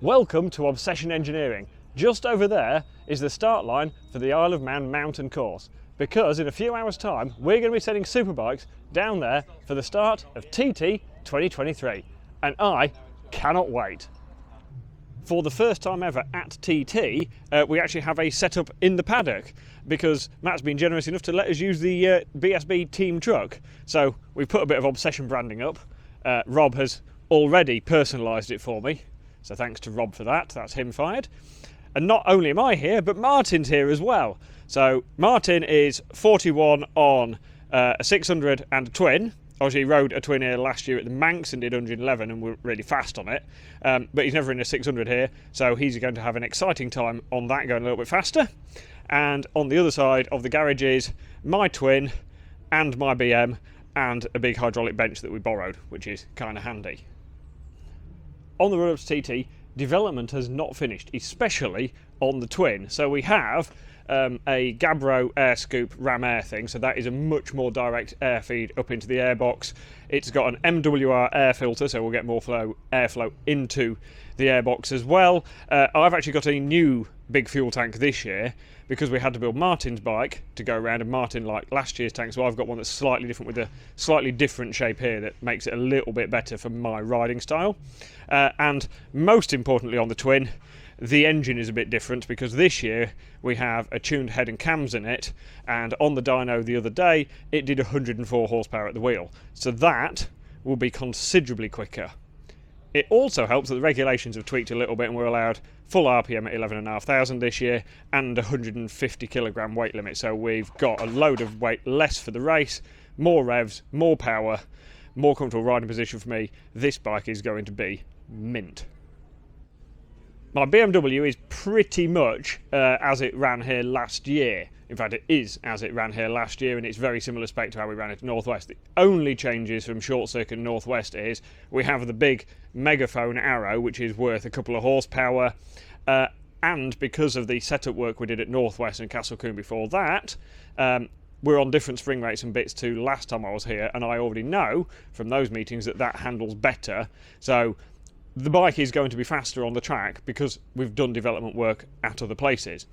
Welcome to Obsession Engineering. Just over there is the start line for the Isle of Man mountain course, because in a few hours time we're going to be sending superbikes down there for the start of TT 2023, and I cannot wait. For the first time ever at TT, we actually have a setup in the paddock because Matt's been generous enough to let us use the BSB team truck. So we've put a bit of Obsession branding up. Rob has already personalised it for me, so thanks to Rob for that. That's him fired. And not only am I here, but Martin's here as well. So Martin is 41 on a 600 and a twin. Obviously, he rode a twin here last year at the Manx and did 111 and were really fast on it. But he's never in a 600 here, so he's going to have an exciting time on that, going a little bit faster. And on the other side of the garage is my twin and my BM and a big hydraulic bench that we borrowed, which is kind of handy. On the run up to TT, development has not finished, especially on the twin. So we have a Gabbro air scoop ram air thing, so that is a much more direct air feed up into the airbox. It's got an MWR air filter, so we'll get more airflow into the airbox as well. I've actually got a new big fuel tank this year because we had to build Martin's bike to go around, and Martin liked last year's tank, so I've got one that's slightly different with a slightly different shape here that makes it a little bit better for my riding style. And most importantly on the twin, the engine is a bit different because this year we have a tuned head and cams in it, and on the dyno the other day it did 104 horsepower at the wheel, so that will be considerably quicker. It also helps that the regulations have tweaked a little bit and we're allowed full RPM at 11,500 this year and 150 kilogram weight limit, so we've got a load of weight less for the race, more revs, more power, more comfortable riding position for me. This bike is going to be mint. My BMW is pretty much as it ran here last year. In fact, it is as it ran here last year, and it's very similar spec to how we ran it at Northwest. The only changes from short circuit and Northwest is we have the big megaphone arrow, which is worth a couple of horsepower, and because of the setup work we did at Northwest and Castle Coombe before that, we're on different spring rates and bits to last time I was here, and I already know from those meetings that that handles better. So the bike is going to be faster on the track because we've done development work at other places.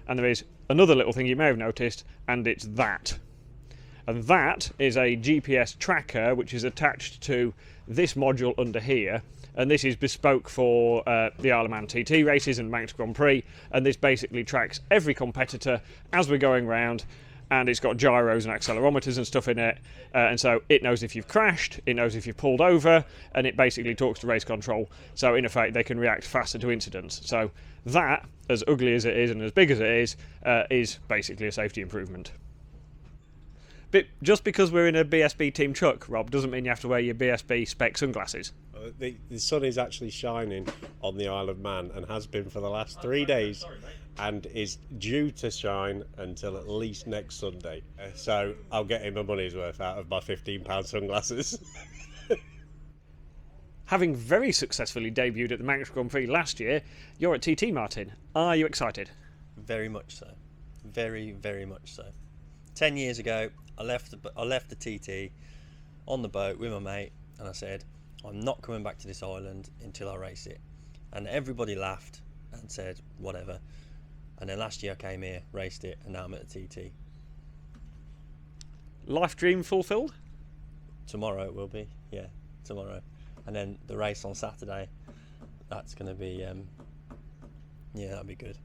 And there is another little thing you may have noticed, and it's that. And that is a GPS tracker which is attached to this module under here, and this is bespoke for the Isle of Man TT races and Manx Grand Prix, and this basically tracks every competitor as we're going round, and it's got gyros and accelerometers and stuff in it, and so it knows if you've crashed, it knows if you've pulled over, and it basically talks to race control, so in effect they can react faster to incidents. So that, as ugly as it is and as big as it is basically a safety improvement. But just because we're in a BSB team truck, Rob, doesn't mean you have to wear your BSB spec sunglasses. The sun is actually shining on the Isle of Man and has been for the last 3 days, and is due to shine until at least next Sunday. So I'll get him my money's worth out of my £15 sunglasses. Having very successfully debuted at the Manx Grand Prix last year, you're at TT, Martin. Are you excited? Very much so. Very, very much so. 10 years ago, I left the TT on the boat with my mate, and I said, I'm not coming back to this island until I race it. And everybody laughed and said, whatever. And then last year I came here, raced it, and now I'm at the TT. Life dream fulfilled? Tomorrow it will be, yeah, tomorrow. And then the race on Saturday, that's going to be, yeah, that'll be good.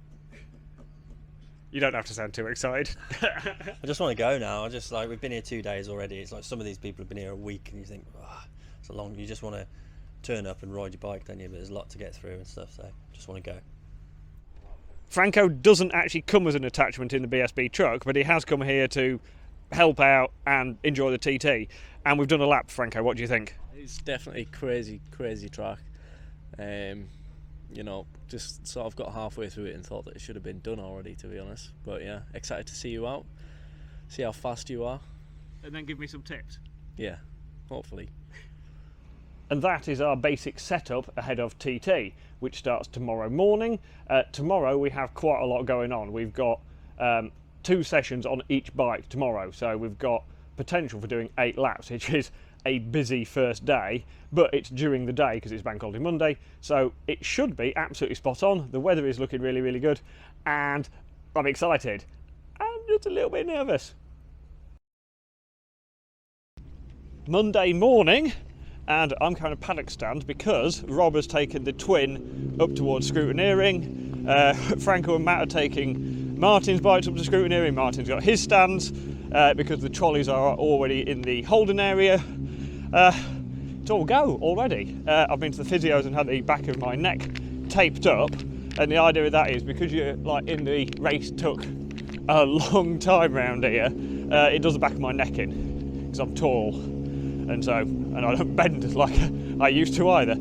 You don't have to sound too excited. I just want to go now. I just, like, we've been here 2 days already. It's like some of these people have been here a week, and you think, oh, it's a long, you just want to turn up and ride your bike, don't you? But there's a lot to get through and stuff, so just want to go. Franco doesn't actually come as an attachment in the BSB truck, but he has come here to help out and enjoy the TT. And we've done a lap, Franco. What do you think? It's definitely crazy track. You know, just sort of got halfway through it and thought that it should have been done already, to be honest. But yeah, excited to see you out, see how fast you are. And then give me some tips. Yeah, hopefully. And that is our basic setup ahead of TT, which starts tomorrow morning. Tomorrow we have quite a lot going on. We've got 2 sessions on each bike tomorrow, so we've got potential for doing 8 laps, which is a busy first day, but it's during the day because it's Bank Holiday Monday, so it should be absolutely spot on. The weather is looking really, really good, and I'm excited. I'm just a little bit nervous. Monday morning, and I'm kind of paddock stand because Rob has taken the twin up towards scrutineering. Franco and Matt are taking Martin's bikes up to scrutineering. Martin's got his stands because the trolleys are already in the holding area. It's all go already. I've been to the physios and had the back of my neck taped up, and the idea of that is because you're like in the race took a long time round here, it does the back of my neck in because I'm tall. And I don't bend like I used to either.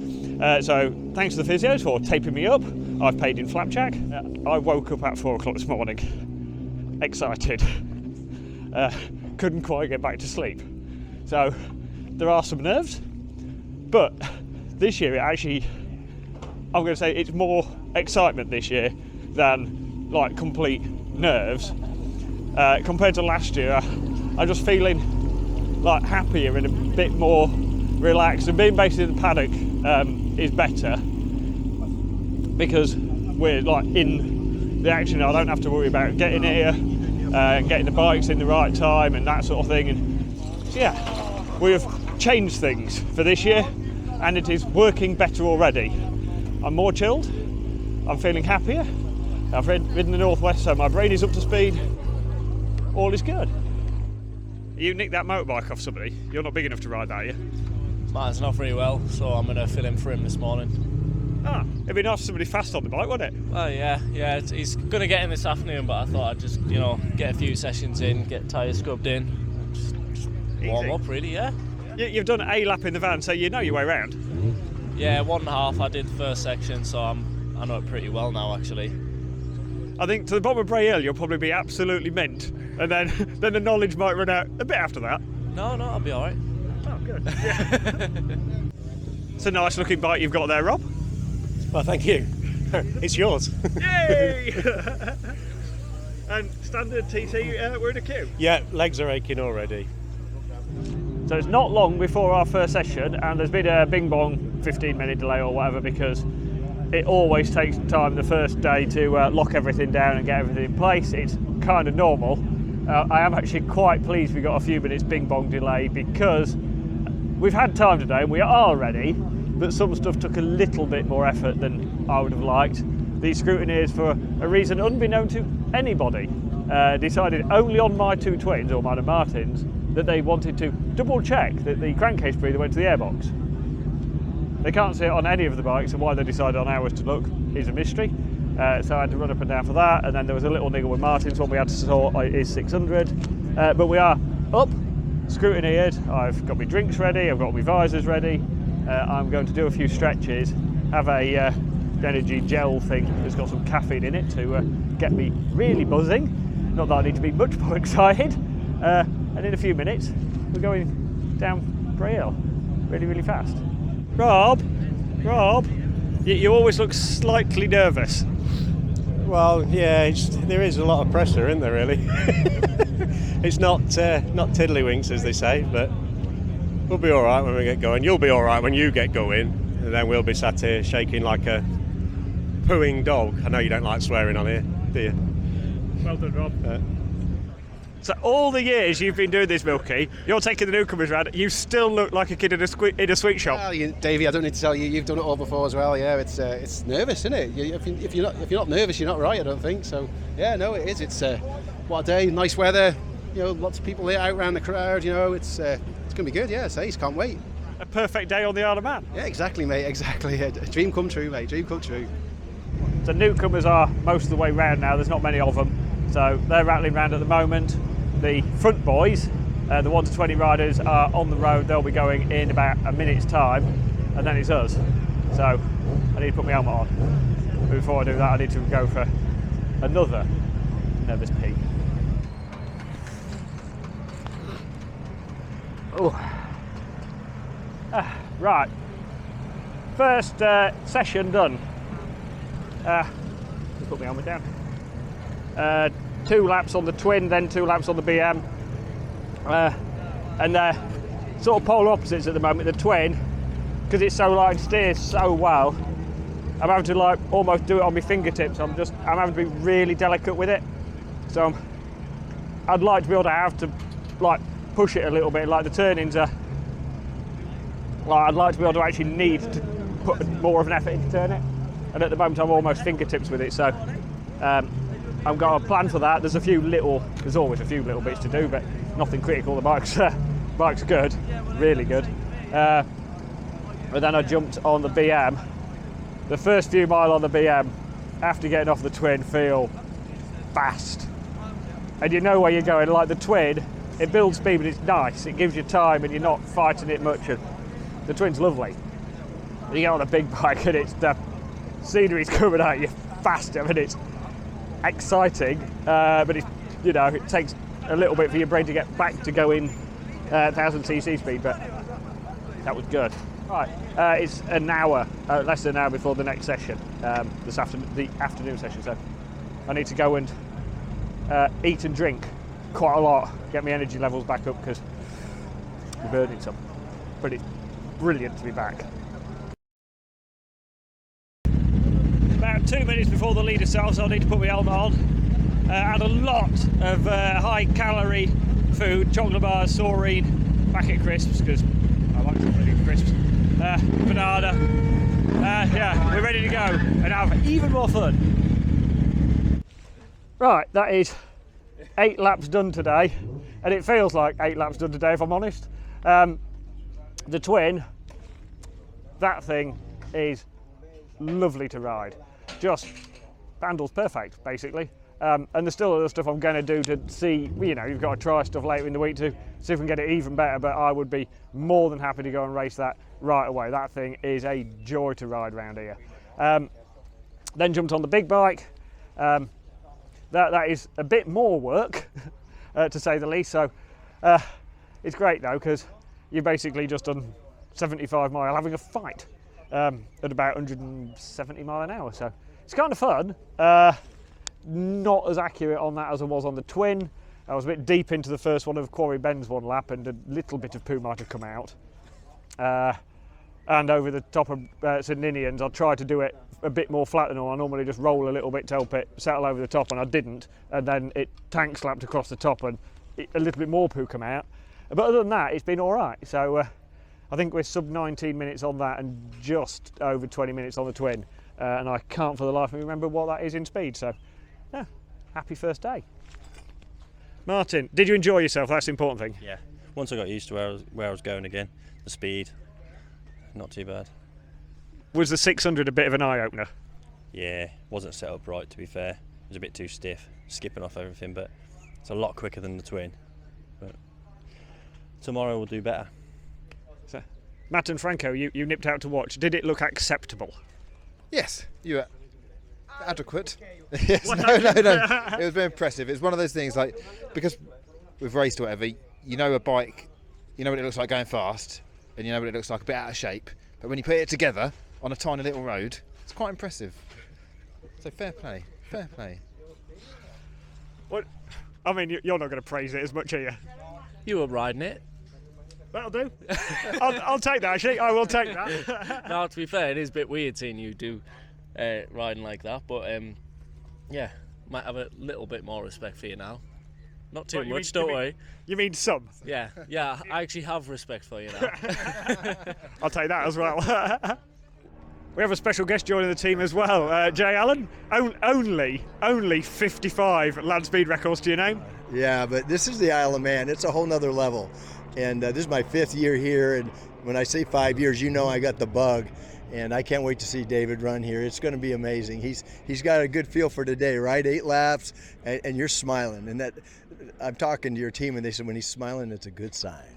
So thanks to the physios for taping me up. I've paid in flapjack. I woke up at 4 o'clock this morning, excited. Couldn't quite get back to sleep. So there are some nerves, but this year I'm going to say it's more excitement this year than like complete nerves. Compared to last year, I'm just feeling like happier and a bit more relaxed, and being based in the paddock is better because we're like in the action. I don't have to worry about getting here and getting the bikes in the right time and that sort of thing. And so yeah, we have changed things for this year and it is working better already. I'm more chilled, I'm feeling happier, I've ridden the Northwest so my brain is up to speed, all is good. You nicked that motorbike off somebody. You're not big enough to ride that, are you? Mine's not very well, so I'm going to fill in for him this morning. Ah, it'd be nice for somebody fast on the bike, wouldn't it? Well, yeah, he's going to get in this afternoon, but I thought I'd just, get a few sessions in, get tyres scrubbed in, just warm up, really, yeah. You've done a lap in the van, so you know your way around. Yeah, 1.5. I did the first section, so I know it pretty well now, actually. I think to the bottom of Bray Hill, you'll probably be absolutely mint, and then the knowledge might run out a bit after that. No, I'll be all right. Oh, good. Yeah. It's a nice looking bike you've got there, Rob. Well, thank you. It's yours. Yay! And standard TT, we're in a queue. Yeah, legs are aching already. So it's not long before our first session, and there's been a bing bong 15-minute delay or whatever because it always takes time the first day to lock everything down and get everything in place. It's kind of normal. I am actually quite pleased we got a few minutes bing bong delay because we've had time today and we are ready, but some stuff took a little bit more effort than I would have liked. These scrutineers, for a reason unbeknown to anybody, decided only on my two twins, or mine and Martin's, that they wanted to double check that the crankcase breather went to the airbox. They can't see it on any of the bikes, and why they decided on ours to look is a mystery. So I had to run up and down for that, and then there was a little niggle with Martin's one we had to sort is 600. But we are up, scrutineered, I've got my drinks ready, I've got my visors ready. I'm going to do a few stretches, have a energy gel thing that's got some caffeine in it to get me really buzzing. Not that I need to be much more excited. And in a few minutes, we're going down Bray Hill really, really fast. Rob, you always look slightly nervous. Well, yeah, there is a lot of pressure, isn't there, really? It's not tiddlywinks, as they say, but we'll be all right when we get going. You'll be all right when you get going, and then we'll be sat here shaking like a pooing dog. I know you don't like swearing on here, do you? Well done, Rob. So all the years you've been doing this, Milky, you're taking the newcomers around, you still look like a kid in a sweet shop. Well, Davey, I don't need to tell you, you've done it all before as well. Yeah, it's nervous, isn't it? If you're not nervous, you're not right. I don't think so. Yeah, no, it is. It's what a day, nice weather. Lots of people out around the crowd. It's gonna be good. Yeah, so can't wait. A perfect day on the Isle of Man. Yeah, exactly, mate. Exactly. A dream come true, mate. Dream come true. So newcomers are most of the way round now. There's not many of them, so they're rattling around at the moment. The front boys, the 1 to 20 riders, are on the road. They'll be going in about a minute's time, and then it's us. So I need to put my helmet on. But before I do that, I need to go for another nervous pee. Oh. Right. First session done. Put my helmet down. 2 laps on the twin, then 2 laps on the BM, and sort of polar opposites at the moment. The twin, because it's so light and steers so well, I'm having to like almost do it on my fingertips. I'm having to be really delicate with it. So I'd like to be able to have to like push it a little bit. Like the turnings are, like I'd like to be able to actually need to put more of an effort into turn it. And at the moment I'm almost fingertips with it. So I've got a plan for that. There's always a few little bits to do, but nothing critical. The bike's good, really good. And then I jumped on the BM. The first few miles on the BM, after getting off the twin, feel fast. And you know where you're going. Like the twin, it builds speed, but it's nice. It gives you time, and you're not fighting it much. And the twin's lovely. You get on a big bike, and it's the scenery's coming at you faster, and it's exciting. But it's, you know, it takes a little bit for your brain to get back to going 1000cc speed. But that was good. Right, it's an hour, less than an hour before the next session, the afternoon session. So I need to go and eat and drink quite a lot, get my energy levels back up because we're burning some. But it's brilliant to be back. About 2 minutes before the leader starts, so I need to put my helmet on. Had a lot of high-calorie food, chocolate bars, saurine, packet crisps because I like chocolate crisps. Banana. Yeah, we're ready to go and have even more fun. Right, that is 8 laps done today, and it feels like 8 laps done today if I'm honest. The twin, that thing is lovely to ride. Just handles perfect, basically. And there's still other stuff I'm going to do to see, you know, you've got to try stuff later in the week to see if we can get it even better, but I would be more than happy to go and race that right away. That thing is a joy to ride around here. Then jumped on the big bike. That is a bit more work, to say the least, so it's great though, because you're basically just done 75 mile having a fight at about 170 mile an hour, so it's kind of fun. Not as accurate on that as I was on the twin. I was a bit deep into the first one of Quarry Bend's one lap, and a little bit of poo might have come out. And over the top of St Ninians, I tried to do it a bit more flat than normal. I normally just roll a little bit to help it settle over the top, and I didn't. And then it tank slapped across the top, and a little bit more poo come out. But other than that, it's been all right. So I think we're sub 19 minutes on that, and just over 20 minutes on the twin. And I can't for the life of me remember what that is in speed. So. Yeah, happy first day. Martin, did you enjoy yourself? That's the important thing. Yeah. Once I got used to where I was going again, the speed, not too bad. Was the 600 a bit of an eye opener? Yeah, wasn't set up right to be fair. It was a bit too stiff, skipping off everything, but it's a lot quicker than the twin. But tomorrow we'll do better. So, Matt and Franco, you nipped out to watch. Did it look acceptable? Yes, you were adequate. Yes, no. It was very impressive. It's one of those things, like, because we've raced or whatever, you know a bike, you know what it looks like going fast, and you know what it looks like a bit out of shape. But when you put it together on a tiny little road, it's quite impressive. So fair play, fair play. What? I mean, you're not going to praise it as much, are you? You were riding it. That'll do. I'll take that, actually. I will take that. No, to be fair, it is a bit weird seeing you do riding like that, but yeah, might have a little bit more respect for you now. Not too much, don't worry. You mean some? Yeah, I actually have respect for you now. I'll take that as well. We have a special guest joining the team as well. Jay Allen, only 55 land speed records to your name. Yeah, but this is the Isle of Man. It's a whole nother level. And this is my 5th year here, and when I say 5 years, you know I got the bug. And I can't wait to see David run here. It's going to be amazing. He's got a good feel for today, right? 8 laps, and you're smiling. And that, I'm talking to your team, and they said when he's smiling, it's a good sign.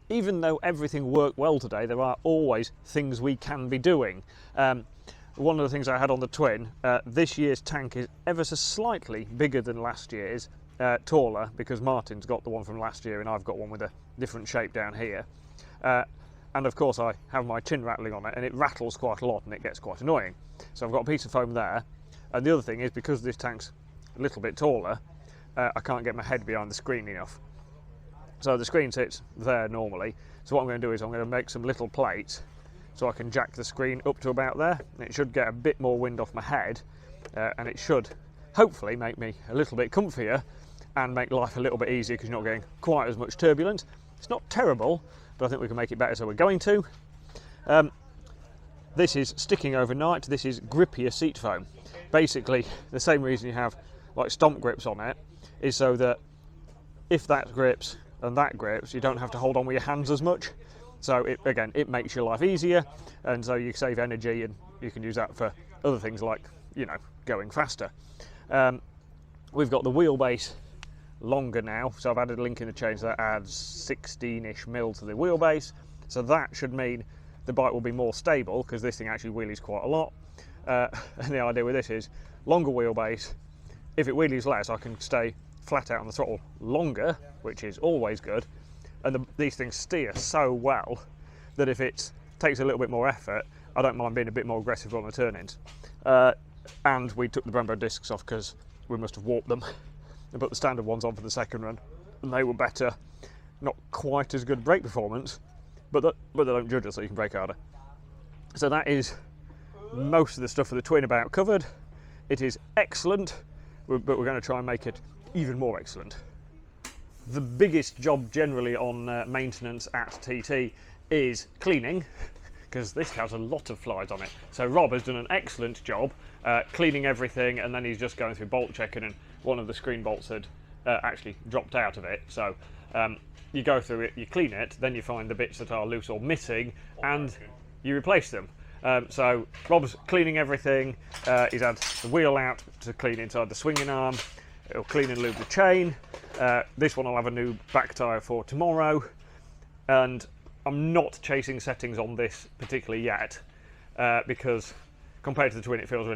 Even though everything worked well today, there are always things we can be doing. One of the things I had on the twin, this year's tank is ever so slightly bigger than last year's, taller, because Martin's got the one from last year and I've got one with a different shape down here. And of course I have my chin rattling on it, and it rattles quite a lot and it gets quite annoying. So I've got a piece of foam there. And the other thing is, because this tank's a little bit taller, I can't get my head behind the screen enough. So the screen sits there normally. So what I'm going to do is I'm going to make some little plates so I can jack the screen up to about there. It should get a bit more wind off my head, and it should hopefully make me a little bit comfier and make life a little bit easier because you're not getting quite as much turbulence. It's not terrible, but I think we can make it better, so we're going to. This is sticking overnight. This is grippier seat foam. Basically, the same reason you have like stomp grips on it is so that if that grips and that grips, you don't have to hold on with your hands as much. So again, it makes your life easier, and so you save energy, and you can use that for other things like, you know, going faster. We've got the wheelbase longer now, so I've added a link in the change that adds 16-ish mil to the wheelbase, so that should mean the bike will be more stable because this thing actually wheelies quite a lot. And the idea with this is longer wheelbase. If it wheelies less, I can stay flat out on the throttle longer, which is always good. And these things steer so well that if it takes a little bit more effort, I don't mind being a bit more aggressive on the turn-ins. And we took the Brembo discs off because we must have warped them and put the standard ones on for the second run, and they were better. Not quite as good brake performance, but they don't judge us, so you can brake harder. So that is most of the stuff for the twin about covered. It is excellent, but we're going to try and make it even more excellent. The biggest job generally on maintenance at TT is cleaning, because this has a lot of flies on it. So Rob has done an excellent job cleaning everything, and then he's just going through bolt checking, and one of the screen bolts had actually dropped out of it. So you go through it, you clean it, then you find the bits that are loose or missing, and you replace them. So Rob's cleaning everything. He's had the wheel out to clean inside the swinging arm. It'll clean and lube the chain. This one I'll have a new back tyre for tomorrow, and I'm not chasing settings on this particularly yet because compared to the twin it feels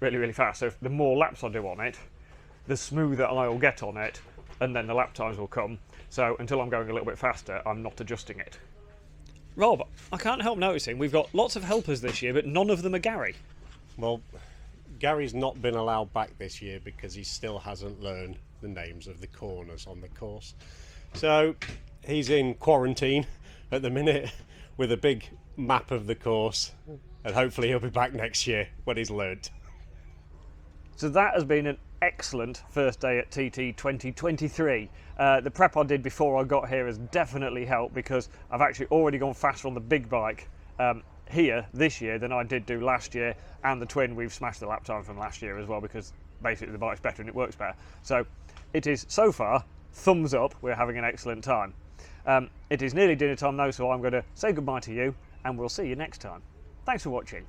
really fast. So the more laps I do on it, the smoother I'll get on it, and then the lap times will come. So until I'm going a little bit faster, I'm not adjusting it. Rob, I can't help noticing we've got lots of helpers this year, but none of them are Gary. Well, Gary's not been allowed back this year because he still hasn't learned the names of the corners on the course. So he's in quarantine at the minute with a big map of the course, and hopefully he'll be back next year when he's learnt. So that has been an excellent first day at TT 2023. The prep I did before I got here has definitely helped because I've actually already gone faster on the big bike here this year than I did do last year, and the twin we've smashed the lap time from last year as well because basically the bike's better and it works better. So it is so far thumbs up, we're having an excellent time. It is nearly dinner time though, so I'm going to say goodbye to you and we'll see you next time. Thanks for watching.